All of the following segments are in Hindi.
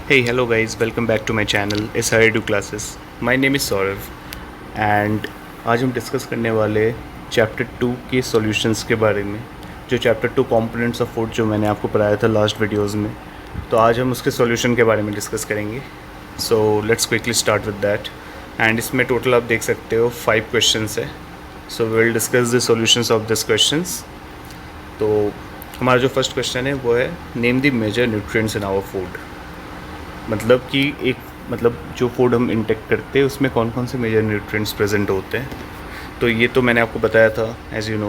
Hey, hello guys, welcome back to my channel SRA2 Classes. My name is Saurav and आज हम डिस्कस करने वाले चैप्टर 2 के सॉल्यूशंस के बारे में। जो चैप्टर 2 कंपोनेंट्स ऑफ फूड जो मैंने आपको पढ़ाया था लास्ट वीडियोस में, तो आज हम उसके सॉल्यूशन के बारे में डिस्कस करेंगे। So let's quickly start with that. And इसमें टोटल आप देख सकते हो 5 क्वेश्चंस है। So we will discuss the solutions of this questions. तो हमारा जो फर्स्ट क्वेश्चन है वो है name the major nutrients in our food. मतलब कि जो फूड हम इंटेक करते हैं उसमें कौन कौन से मेजर न्यूट्रिएंट्स प्रेजेंट होते हैं। तो ये तो मैंने आपको बताया था, as you know,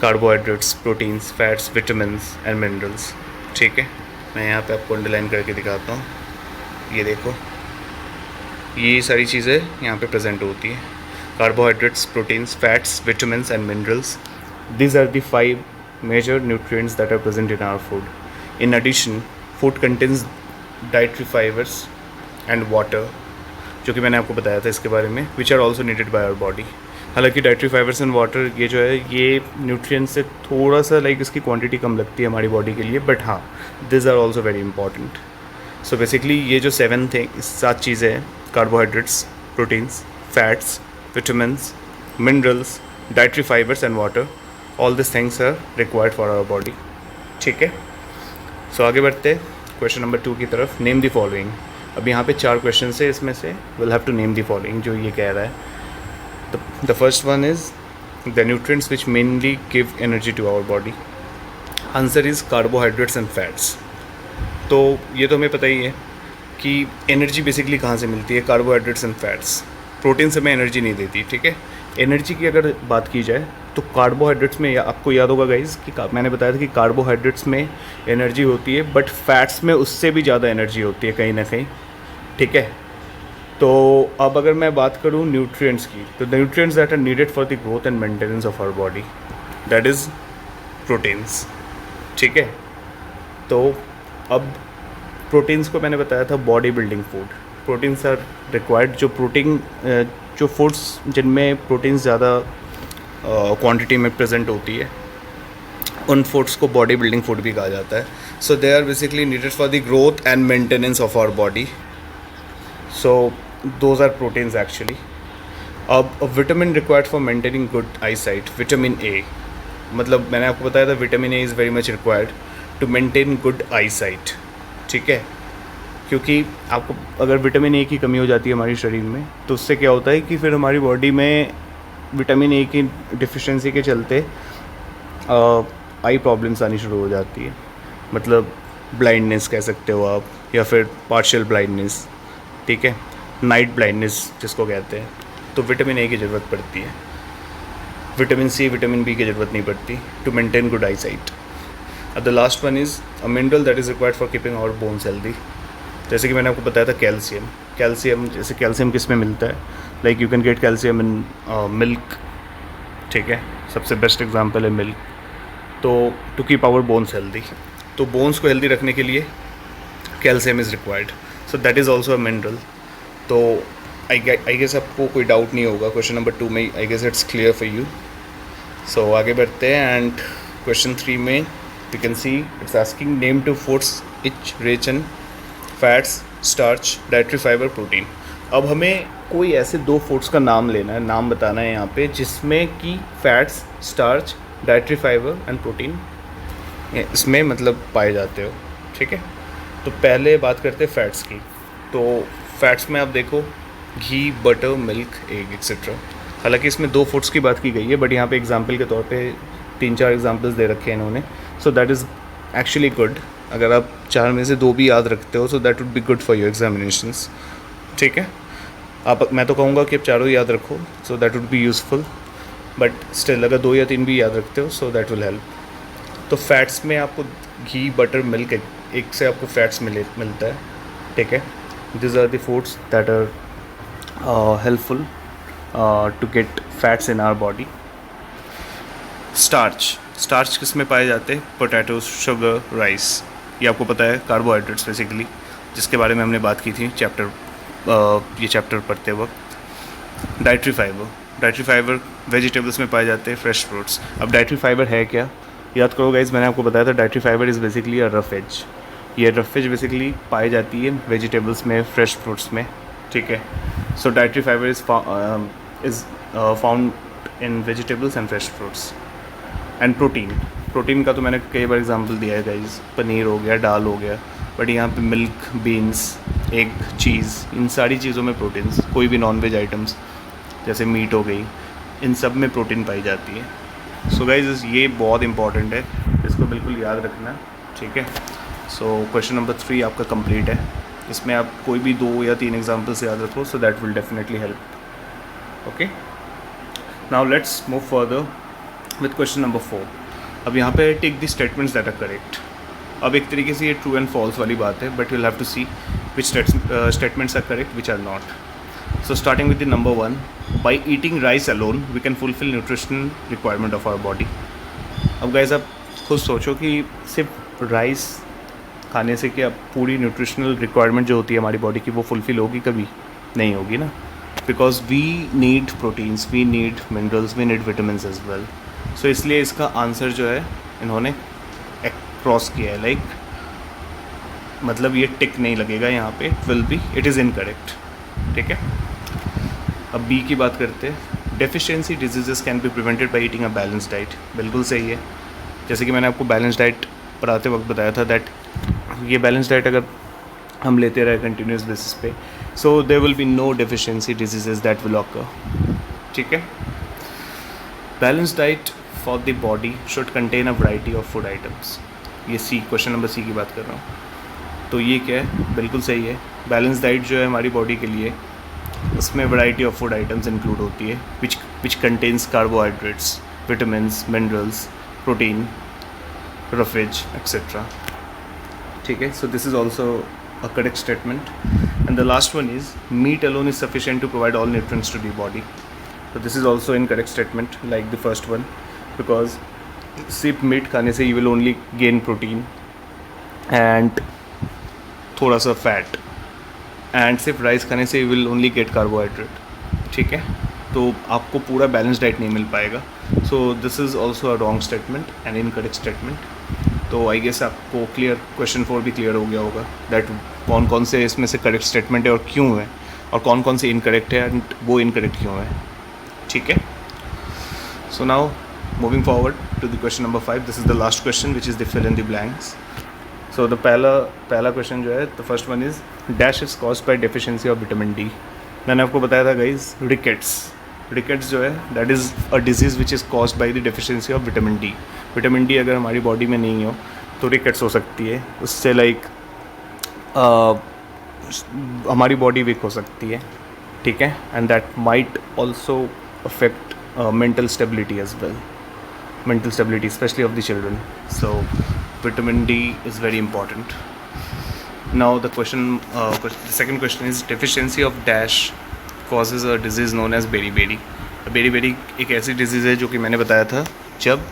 carbohydrates, proteins, fats, vitamins and minerals. ठीक है, मैं यहाँ पे आपको अंडरलाइन करके दिखाता हूँ। ये देखो, ये सारी चीज़ें यहाँ पे प्रेजेंट होती हैं। Carbohydrates, proteins, fats, vitamins and minerals, these are the 5 major nutrients that are present in our food. In addition, food contains dietary fibers and water, जो कि मैंने आपको बताया था इसके बारे में, which are also needed by our body. हालांकि डाइट्री फाइबर्स एंड वाटर ये जो है ये न्यूट्रिएंट्स से थोड़ा सा इसकी क्वांटिटी कम लगती है हमारी बॉडी के लिए, बट हाँ, this are also very important. So basically ये जो 7 चीज़ें हैं, carbohydrates, proteins, fats, vitamins, minerals, dietary fibres and water, all this things are required for our body. ठीक है, सो आगे बढ़ते हैं क्वेश्चन नंबर 2 की तरफ। Name the following. अब यहाँ पे 4 क्वेश्चन है, इसमें से will have to name the following, जो ये कह रहा है। The first one is the nutrients which mainly give energy to our body. Answer is carbohydrates and fats. तो ये तो हमें पता ही है कि एनर्जी बेसिकली कहाँ से मिलती है, कार्बोहाइड्रेट्स एंड फैट्स। प्रोटीन से हमें एनर्जी नहीं देती। ठीक है, एनर्जी की अगर बात की जाए तो कार्बोहाइड्रेट्स में, आपको याद होगा गाइज कि मैंने बताया था कि कार्बोहाइड्रेट्स में एनर्जी होती है, बट फैट्स में उससे भी ज़्यादा एनर्जी होती है कहीं ना कहीं। ठीक है, तो अब अगर मैं बात करूँ न्यूट्रिएंट्स की, तो the nutrients that are needed for the growth and maintenance of our body, that is proteins. ठीक है, तो अब प्रोटीन्स को मैंने बताया था body building food. Proteins are required. जो फूड्स जिनमें प्रोटीन्स ज़्यादा क्वांटिटी में प्रेजेंट होती है, उन फूड्स को बॉडी बिल्डिंग फूड भी कहा जाता है। So they are basically needed for the growth and maintenance of our body. So those are proteins actually. अब vitamin required for maintaining good eyesight, vitamin A. मतलब मैंने आपको बताया था vitamin A is very much required to maintain good eyesight. ठीक है, क्योंकि आपको अगर विटामिन ए की कमी हो जाती है हमारे शरीर में, तो उससे क्या होता है कि फिर हमारी बॉडी में विटामिन ए की डिफिशिएंसी के चलते आई प्रॉब्लम्स आनी शुरू हो जाती है। मतलब ब्लाइंडनेस कह सकते हो आप, या फिर पार्शियल ब्लाइंडनेस। ठीक है, नाइट ब्लाइंडनेस जिसको कहते हैं। तो विटामिन ए की ज़रूरत पड़ती है। विटामिन सी, विटामिन बी की ज़रूरत नहीं पड़ती to maintain good eyesight. अब the last one is a mineral that is required for keeping our bones healthy. जैसे कि मैंने आपको बताया था कैल्शियम। जैसे कैल्शियम किस में मिलता है, like you can get calcium in milk. ठीक है, सबसे बेस्ट एग्जांपल है मिल्क। तो to keep our bones healthy, तो बोन्स को हेल्दी रखने के लिए calcium is required. So that is also a mineral. तो आई गेस आपको कोई डाउट नहीं होगा क्वेश्चन नंबर 2 में। I guess it's clear for you. So आगे बढ़ते हैं। एंड क्वेश्चन 3 में you can see it's asking name two foods each rich in fats, starch, dietary fibre, protein. अब हमें कोई ऐसे 2 फूड्स का नाम लेना है, नाम बताना है यहाँ पे, जिसमें कि fats, starch, dietary fibre and protein इसमें मतलब पाए जाते हो। ठीक है, तो पहले बात करते हैं फैट्स की। तो फैट्स में आप देखो घी, बटर, मिल्क, एग एक्सेट्रा। हालांकि इसमें 2 फूड्स की बात की गई है, बट यहाँ पे एग्जाम्पल के तौर पे 3-4 एग्जाम्पल्स दे रखे हैं इन्होंने। सो दैट इज़ एक्चुअली गुड। अगर आप 4 में से 2 भी याद रखते हो, so that would be good for your examinations. ठीक है, मैं तो कहूँगा कि आप चारों याद रखो, so that would be useful. But still अगर 2 या 3 भी याद रखते हो, सो दैट विल हेल्प। तो फैट्स में आपको घी, बटर, मिल्क, एक से आपको फैट्स मिलता है। ठीक है, this are the foods that are helpful to get fats in our body. Starch किस में पाए जाते हैं? Potatoes, sugar, rice. ये आपको पता है, कार्बोहाइड्रेट्स बेसिकली, जिसके बारे में हमने बात की थी ये चैप्टर पढ़ते वक्त। डाइट्री फाइबर वेजिटेबल्स में पाए जाते हैं, फ्रेश फ्रूट्स। अब डाइट्री फाइबर है क्या? याद करो गाइज, मैंने आपको बताया था dietary fibre is basically a roughage. ये रफेज बेसिकली पाई जाती है वेजिटेबल्स में, फ्रेश फ्रूट्स में, ठीक है। So dietary fibre is found in vegetables and fresh fruits. And protein का तो मैंने कई बार एग्जांपल दिया है गाइस, पनीर हो गया, दाल हो गया, बट यहाँ पे मिल्क, बीन्स, एग, चीज़, इन सारी चीज़ों में प्रोटीन्स, कोई भी नॉन वेज आइटम्स जैसे मीट हो गई, इन सब में प्रोटीन पाई जाती है। सो गाइस ये बहुत इंपॉर्टेंट है, इसको बिल्कुल याद रखना, ठीक है। सो क्वेश्चन नंबर 3 आपका कंप्लीट है। इसमें आप कोई भी 2 या 3 एग्जाम्पल्स याद रखो, so that will definitely help. Okay, now let's move further with question number 4। अब यहाँ पे take the statements that are correct. अब एक तरीके से ये ट्रू एंड फॉल्स वाली बात है, but you have to see which statements are correct, which are not. So starting with the number 1, by eating rice alone we can fulfill nutritional requirement of our body। अब गाइस आप खुद सोचो कि सिर्फ राइस खाने से क्या पूरी न्यूट्रिशनल रिक्वायरमेंट जो होती है हमारी बॉडी की वो फुलफ़िल होगी? कभी नहीं होगी ना, because we need proteins, we need minerals, we need vitamins as well. So इसलिए इसका आंसर जो है इन्होंने क्रॉस किया है, लाइक मतलब ये टिक नहीं लगेगा यहाँ पे, will be, it is incorrect, ठीक है। अब बी की बात करते हैं। Deficiency diseases can be prevented by eating a balance diet. बिल्कुल सही है, जैसे कि मैंने आपको बैलेंस डाइट पढ़ाते वक्त बताया था दैट ये बैलेंस डाइट अगर हम लेते रहे कंटिन्यूस बेसिस पे, so there will be no deficiency diseases that will occur, ठीक है। Balance diet for the body should contain a variety of food items. ये सी, क्वेश्चन नंबर सी की बात कर रहा हूँ। तो ये क्या है? बिल्कुल सही है, बैलेंस डाइट जो है हमारी बॉडी के लिए, उसमें variety of food items include होती है which contains carbohydrates, vitamins, minerals, protein, roughage etcetera, ठीक है। So this is also a correct statement. And the last one is meat alone is sufficient to provide all nutrients to the body. तो this is also incorrect statement like the first one, because सिर्फ मीट खाने से you will only gain protein and थोड़ा सा फैट, एंड सिर्फ राइस खाने से you will only get carbohydrate, ठीक है। तो आपको पूरा बैलेंस डाइट नहीं मिल पाएगा। सो this is also a wrong statement and incorrect statement. तो आई गेस आपको क्लियर, क्वेश्चन 4 भी क्लियर हो गया होगा दैट कौन कौन से इसमें से करेक्ट स्टेटमेंट है और क्यों है, और कौन कौन से इनकरेक्ट है एंड वो इनकरेक्ट क्यों है, ठीक है। So now moving forward to the question number 5, this is the last question which is the fill in the blanks. So the पहला क्वेश्चन जो है, the first one is dash is caused by deficiency of vitamin D। मैंने आपको बताया था गाइज, रिकेट्स जो है that is a disease which is caused by the deficiency of vitamin D। Vitamin D अगर हमारी बॉडी में नहीं हो तो रिकेट्स हो सकती है, उससे लाइक हमारी बॉडी वीक हो सकती है, ठीक है। And that might also affect mental stability as well, mental stability especially of the children. So vitamin D is very important. Now the second question is deficiency of dash causes a disease known as beriberi। beriberi एक ऐसी डिजीज़ है जो कि मैंने बताया था जब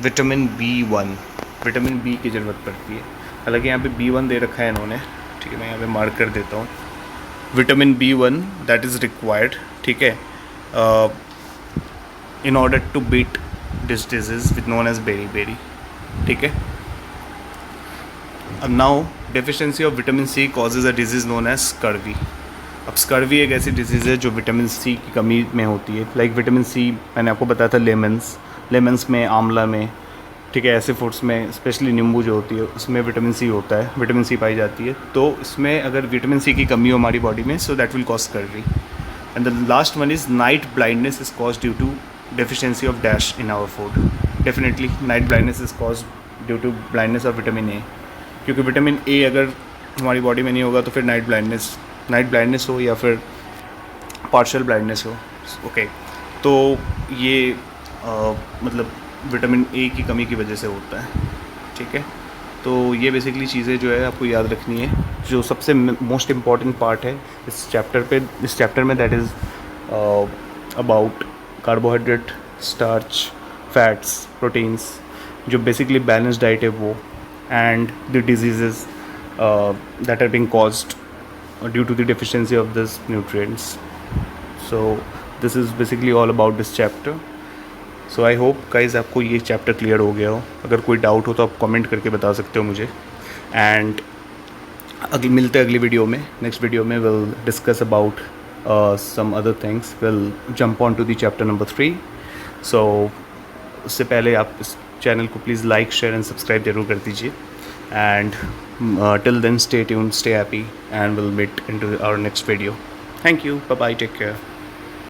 विटामिन बी की ज़रूरत पड़ती है। हालांकि यहाँ पे B1 दे रखा है इन्होंने, ठीक है, मैं यहाँ पे मार्क कर देता हूँ, vitamin B1 that is required, ठीक है, in order to beat this disease which known as beriberi, ठीक है। अब now deficiency of vitamin C causes a disease known as scurvy। अब स्कर्वी एक ऐसी डिजीज़ है जो विटामिन सी की कमी में होती है। लाइक विटामिन सी मैंने आपको बताया था लेमन्स में, आंवला में, ठीक है, ऐसे फ्रूट्स में, स्पेशली नींबू जो होती है उसमें विटामिन सी होता है, विटामिन सी पाई जाती है। तो इसमें अगर विटामिन सी की कमी हो हमारी बॉडी में, so that will cause scurvy. And the last one is night blindness is cause due to deficiency of dash in our food। Definitely night blindness is caused due to blindness of vitamin A, क्योंकि विटामिन ए अगर हमारी बॉडी में नहीं होगा तो फिर नाइट ब्लाइंडनेस हो या फिर पार्शियल ब्लाइंडनेस हो, ओके। तो ये मतलब विटामिन ए की कमी की वजह से होता है, ठीक है। तो ये बेसिकली चीज़ें जो है आपको याद रखनी है, जो सबसे मोस्ट इम्पॉर्टेंट पार्ट है इस चैप्टर में, that is about carbohydrate, starch, fats, proteins, जो बेसिकली बैलेंस डाइट है वो, and the diseases that are being caused due to the deficiency of this nutrients. So this is basically all about this chapter. So I hope guys आपको ये चैप्टर क्लियर हो गया हो। अगर कोई डाउट हो तो आप कमेंट करके बता सकते हो मुझे। एंड अगली मिलते हैं अगली वीडियो में. नेक्स्ट वीडियो में will discuss about some other things. Will jump on to the chapter number 3. So उससे पहले आप इस चैनल को please like, share and subscribe जरूर कर दीजिए. And till then, stay tuned, stay happy, and we'll meet into our next video. Thank you. Bye bye. Take care.